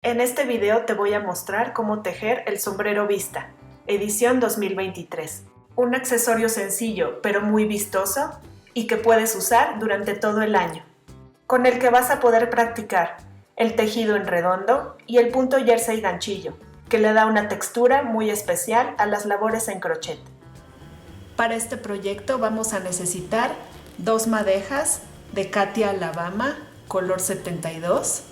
En este video te voy a mostrar cómo tejer el sombrero vista, edición 2023. Un accesorio sencillo pero muy vistoso y que puedes usar durante todo el año, con el que vas a poder practicar el tejido en redondo y el punto jersey ganchillo, que le da una textura muy especial a las labores en crochet. Para este proyecto vamos a necesitar 2 madejas de Katia Alabama, color 72,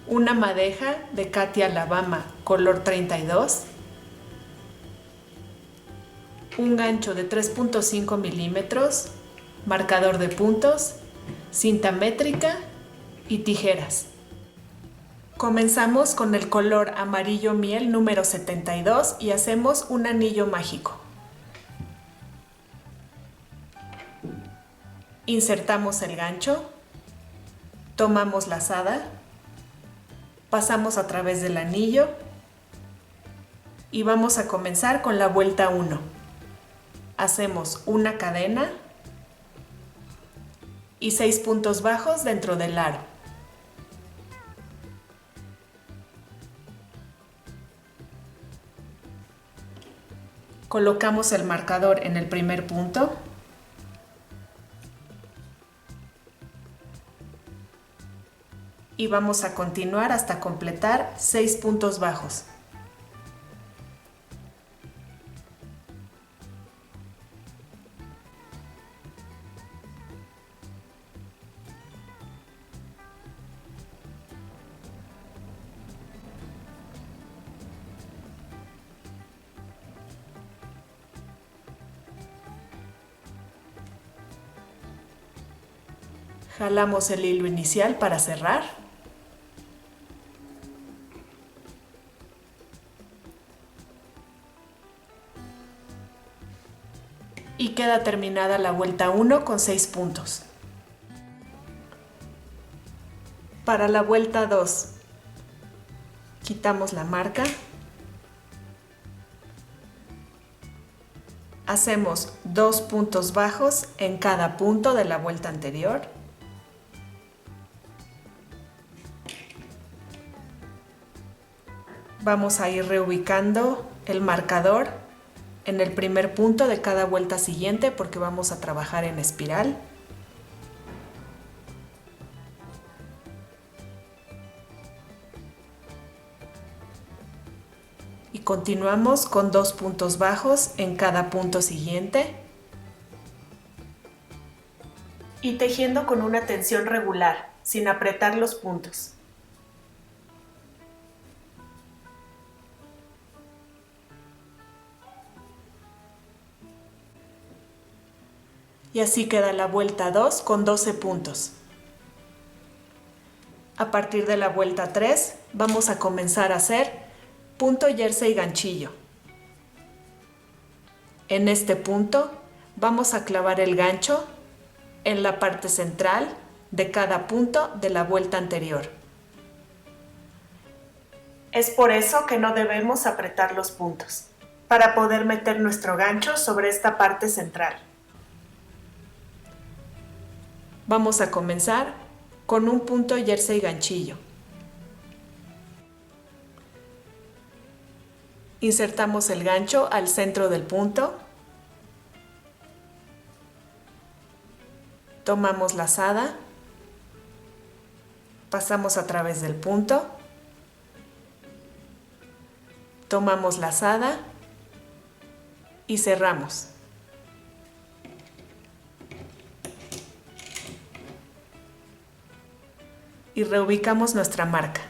una madeja de Katia Alabama, color 32, un gancho de 3.5 milímetros, marcador de puntos, cinta métrica y tijeras. Comenzamos con el color amarillo miel número 72 y hacemos un anillo mágico. Insertamos el gancho, tomamos lazada, pasamos a través del anillo y vamos a comenzar con la vuelta 1. Hacemos una cadena y 6 puntos bajos dentro del aro. Colocamos el marcador en el primer punto y vamos a continuar hasta completar 6 puntos bajos. Jalamos el hilo inicial para cerrar. Y queda terminada la vuelta 1 con 6 puntos. Para la vuelta 2, quitamos la marca. Hacemos 2 puntos bajos en cada punto de la vuelta anterior. Vamos a ir reubicando el marcador en el primer punto de cada vuelta siguiente porque vamos a trabajar en espiral. Y continuamos con 2 puntos bajos en cada punto siguiente. Y tejiendo con una tensión regular, sin apretar los puntos. Y así queda la vuelta 2 con 12 puntos. A partir de la vuelta 3 vamos a comenzar a hacer punto jersey ganchillo. En este punto vamos a clavar el gancho en la parte central de cada punto de la vuelta anterior. Es por eso que no debemos apretar los puntos, para poder meter nuestro gancho sobre esta parte central. Vamos a comenzar con un punto jersey ganchillo. Insertamos el gancho al centro del punto. Tomamos lazada. Pasamos a través del punto. Tomamos lazada y cerramos. Y reubicamos nuestra marca.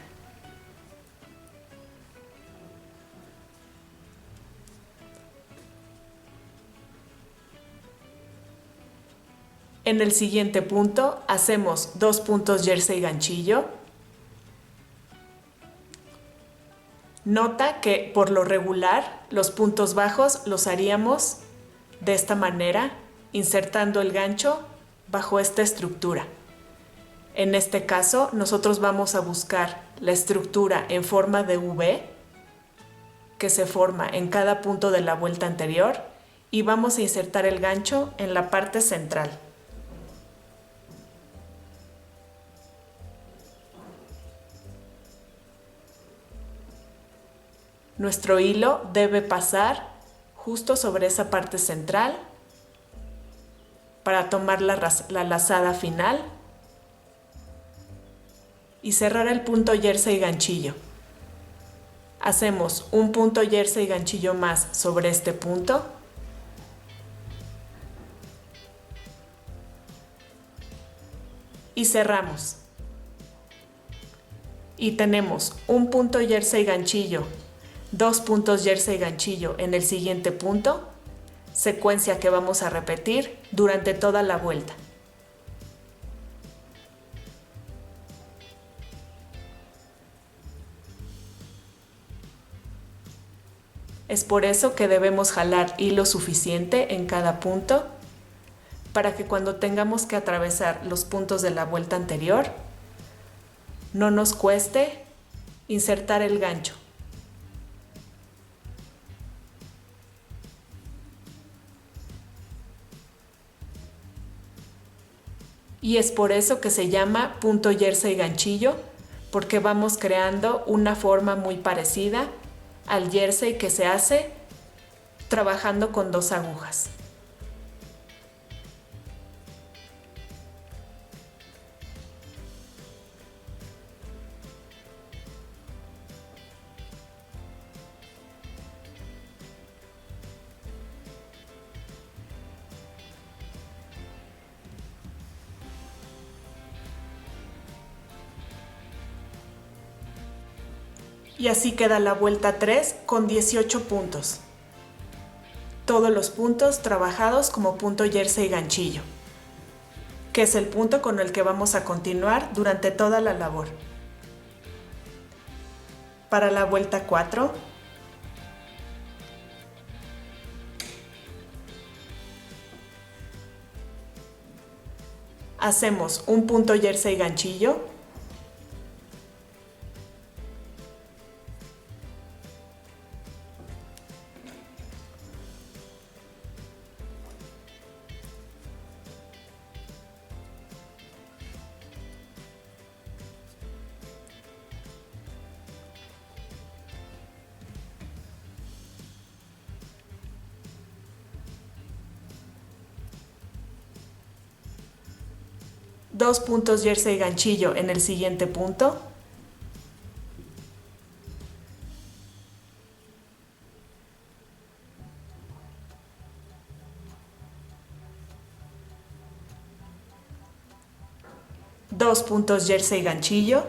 En el siguiente punto hacemos 2 puntos jersey ganchillo. Nota que por lo regular los puntos bajos los haríamos de esta manera, insertando el gancho bajo esta estructura. En este caso, nosotros vamos a buscar la estructura en forma de V que se forma en cada punto de la vuelta anterior y vamos a insertar el gancho en la parte central. Nuestro hilo debe pasar justo sobre esa parte central para tomar la lazada final y cerrar el punto jersey ganchillo. Hacemos un punto jersey ganchillo más sobre este punto y cerramos. Y tenemos un punto jersey ganchillo, 2 puntos jersey ganchillo en el siguiente punto, secuencia que vamos a repetir durante toda la vuelta. Es por eso que debemos jalar hilo suficiente en cada punto para que cuando tengamos que atravesar los puntos de la vuelta anterior, no nos cueste insertar el gancho. Y es por eso que se llama punto jersey ganchillo, porque vamos creando una forma muy parecida al jersey que se hace trabajando con 2 agujas. Y así queda la vuelta 3 con 18 puntos. Todos los puntos trabajados como punto jersey ganchillo, que es el punto con el que vamos a continuar durante toda la labor. Para la vuelta 4, hacemos un punto jersey ganchillo, dos puntos jersey ganchillo en el siguiente punto, dos puntos jersey ganchillo,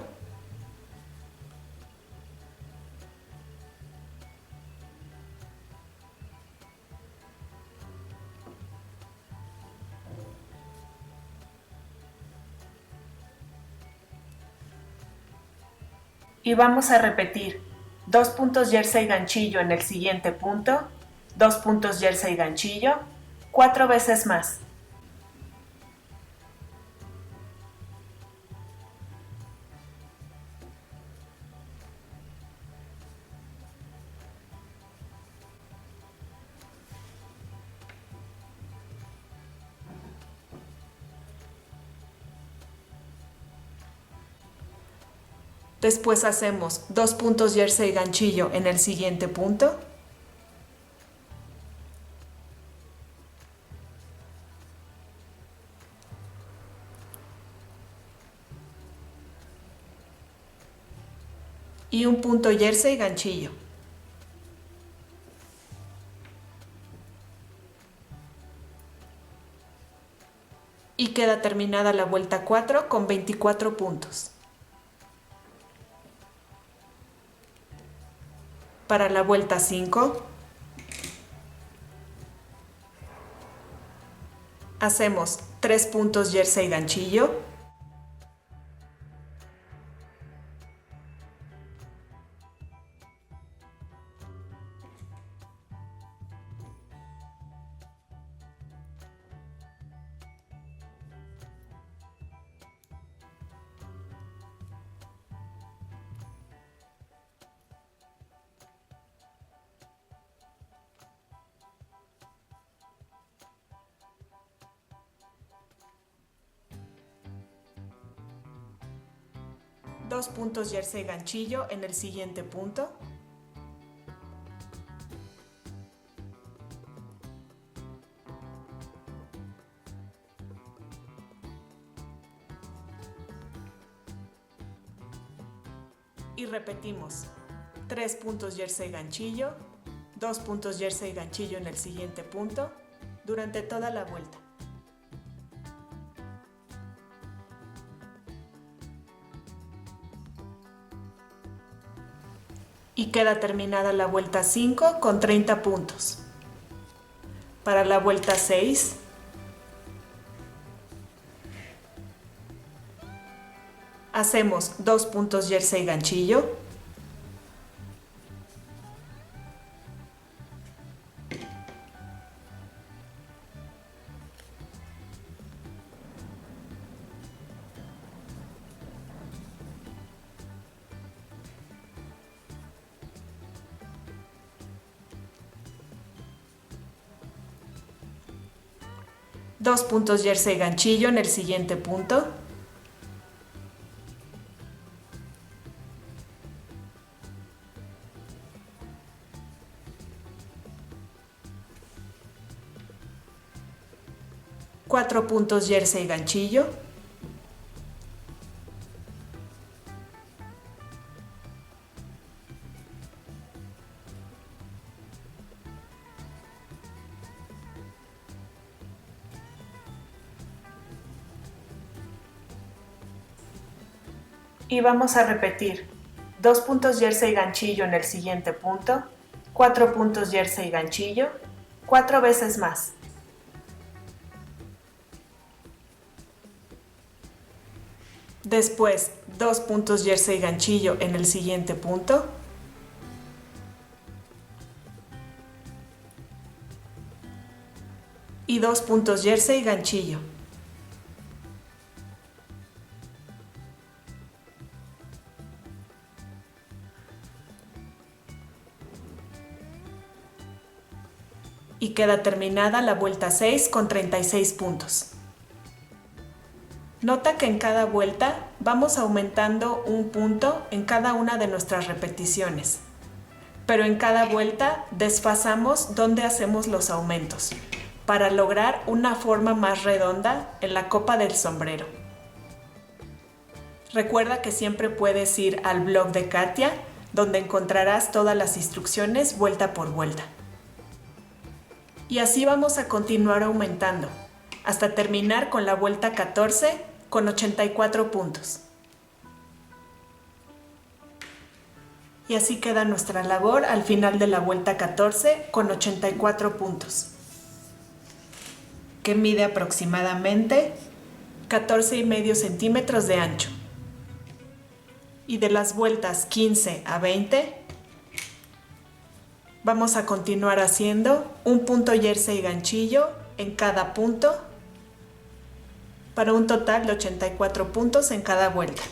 y vamos a repetir 2 puntos jersey ganchillo en el siguiente punto, 2 puntos jersey ganchillo, 4 veces más. Después hacemos 2 puntos jersey ganchillo en el siguiente punto, y un punto jersey ganchillo. Y queda terminada la vuelta 4 con 24 puntos. Para la vuelta 5, hacemos 3 puntos jersey ganchillo, dos puntos jersey ganchillo en el siguiente punto, Y repetimos, 3 puntos jersey ganchillo, 2 puntos jersey ganchillo en el siguiente punto, durante toda la vuelta. Y queda terminada la vuelta 5 con 30 puntos. Para la vuelta 6, hacemos 2 puntos jersey ganchillo, dos puntos jersey ganchillo en el siguiente punto, cuatro puntos jersey ganchillo, y vamos a repetir 2 puntos jersey ganchillo en el siguiente punto, 4 puntos jersey ganchillo, 4 veces más. Después 2 puntos jersey ganchillo en el siguiente punto, y 2 puntos jersey ganchillo. Y queda terminada la vuelta 6 con 36 puntos. Nota que en cada vuelta vamos aumentando un punto en cada una de nuestras repeticiones, pero en cada vuelta desfasamos donde hacemos los aumentos, para lograr una forma más redonda en la copa del sombrero. Recuerda que siempre puedes ir al blog de Katia, donde encontrarás todas las instrucciones vuelta por vuelta. Y así vamos a continuar aumentando, hasta terminar con la vuelta 14 con 84 puntos. Y así queda nuestra labor al final de la vuelta 14 con 84 puntos, que mide aproximadamente 14,5 centímetros de ancho. Y de las vueltas 15 a 20, vamos a continuar haciendo un punto jersey ganchillo en cada punto para un total de 84 puntos en cada vuelta.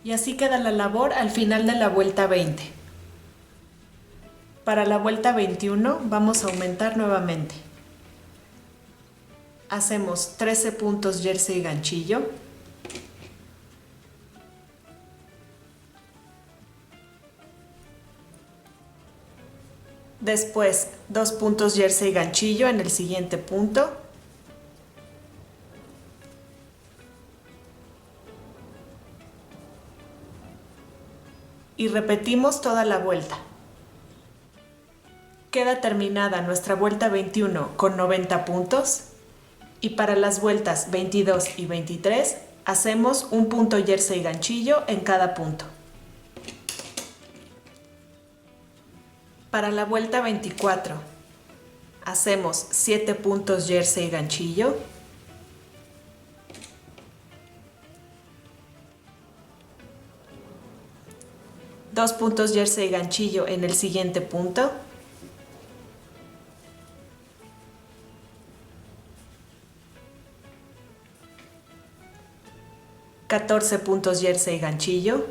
Y así queda la labor al final de la vuelta 20. Para la vuelta 21 vamos a aumentar nuevamente. Hacemos 13 puntos jersey ganchillo, después 2 puntos jersey ganchillo en el siguiente punto, y repetimos toda la vuelta. Queda terminada nuestra vuelta 21 con 90 puntos, y para las vueltas 22 y 23 hacemos un punto jersey ganchillo en cada punto. Para la vuelta 24 hacemos 7 puntos jersey ganchillo, dos puntos jersey ganchillo en el siguiente punto, ...14 puntos jersey ganchillo,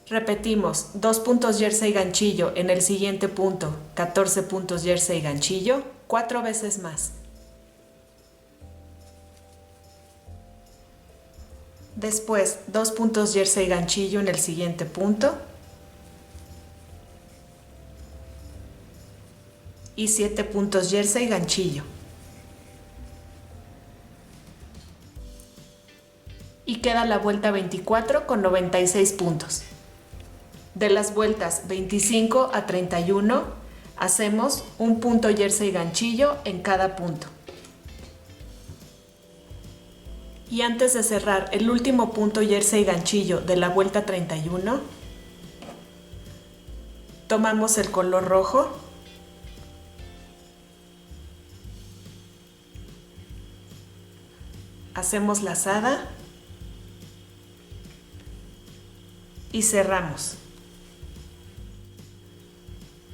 repetimos 2 puntos jersey ganchillo en el siguiente punto, 14 puntos jersey ganchillo, 4 veces más. Después 2 puntos jersey ganchillo en el siguiente punto y 7 puntos jersey ganchillo. y queda la vuelta 24 con 96 puntos. De las vueltas 25 a 31 hacemos un punto jersey ganchillo en cada punto. Y antes de cerrar el último punto jersey ganchillo de la vuelta 31, tomamos el color rojo hacemos lazada y cerramos.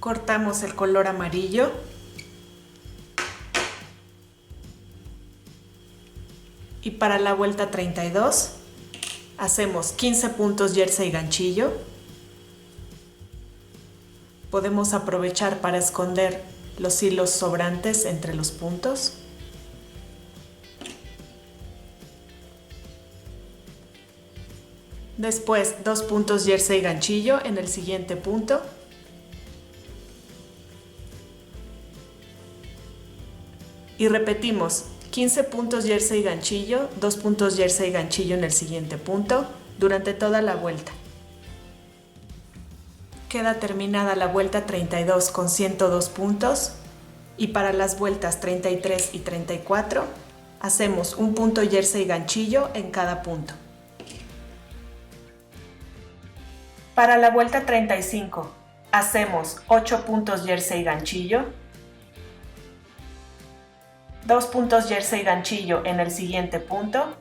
Cortamos el color amarillo y para la vuelta 32 hacemos 15 puntos jersey ganchillo. Podemos aprovechar para esconder los hilos sobrantes entre los puntos. Después 2 puntos jersey ganchillo en el siguiente punto. Y repetimos 15 puntos jersey ganchillo, 2 puntos jersey ganchillo en el siguiente punto durante toda la vuelta. Queda terminada la vuelta 32 con 102 puntos y para las vueltas 33 y 34 hacemos un punto jersey ganchillo en cada punto. Para la vuelta 35 hacemos 8 puntos jersey ganchillo, 2 puntos jersey ganchillo en el siguiente punto,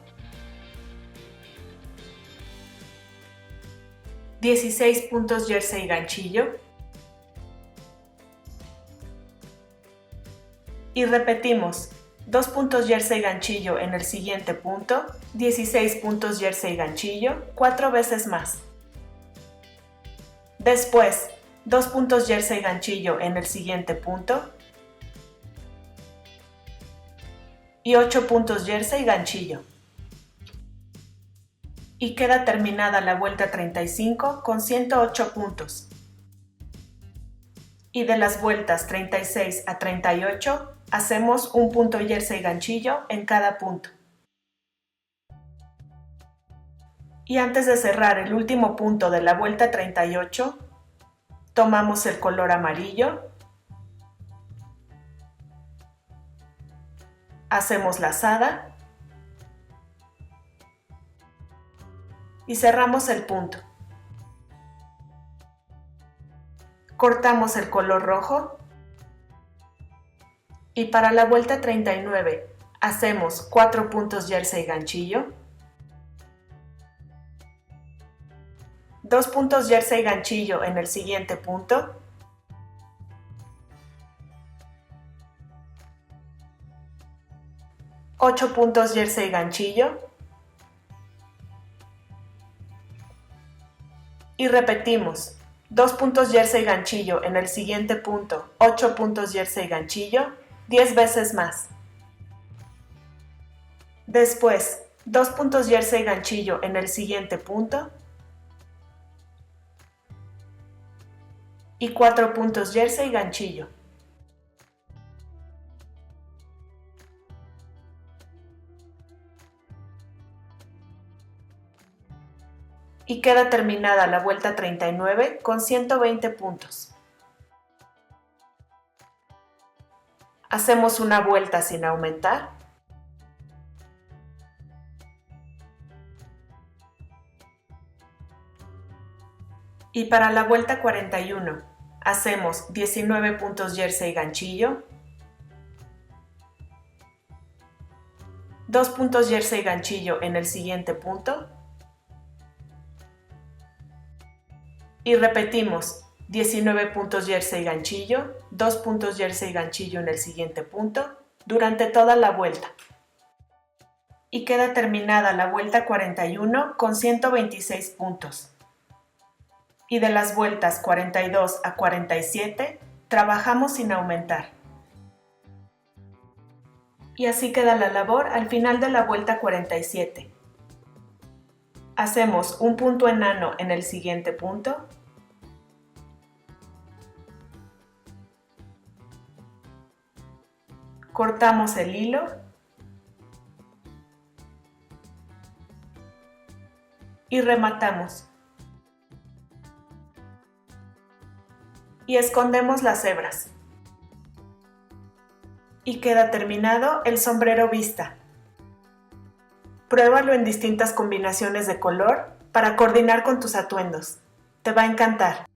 16 puntos jersey ganchillo y repetimos 2 puntos jersey ganchillo en el siguiente punto, 16 puntos jersey ganchillo, 4 veces más. Después, 2 puntos jersey ganchillo en el siguiente punto y 8 puntos jersey ganchillo. Y queda terminada la vuelta 35 con 108 puntos. Y de las vueltas 36 a 38 hacemos un punto jersey ganchillo en cada punto. Y antes de cerrar el último punto de la vuelta 38, tomamos el color amarillo, hacemos lazada y cerramos el punto. Cortamos el color rojo y para la vuelta 39 hacemos 4 puntos jersey ganchillo, 2 puntos jersey ganchillo en el siguiente punto, ocho puntos jersey ganchillo y repetimos 2 puntos jersey ganchillo en el siguiente punto, 8 puntos jersey ganchillo, 10 veces más. Después 2 puntos jersey ganchillo en el siguiente punto y 4 puntos jersey ganchillo. Y queda terminada la vuelta 39 con 120 puntos. Hacemos una vuelta sin aumentar. Y para la vuelta 41 hacemos 19 puntos jersey ganchillo, 2 puntos jersey ganchillo en el siguiente punto y repetimos 19 puntos jersey ganchillo, 2 puntos jersey ganchillo en el siguiente punto durante toda la vuelta. Y queda terminada la vuelta 41 con 126 puntos. Y de las vueltas 42 a 47 trabajamos sin aumentar. Y así queda la labor al final de la vuelta 47. Hacemos un punto enano en el siguiente punto, cortamos el hilo y rematamos. Y escondemos las hebras. Y queda terminado el sombrero vista. Pruébalo en distintas combinaciones de color para coordinar con tus atuendos. Te va a encantar.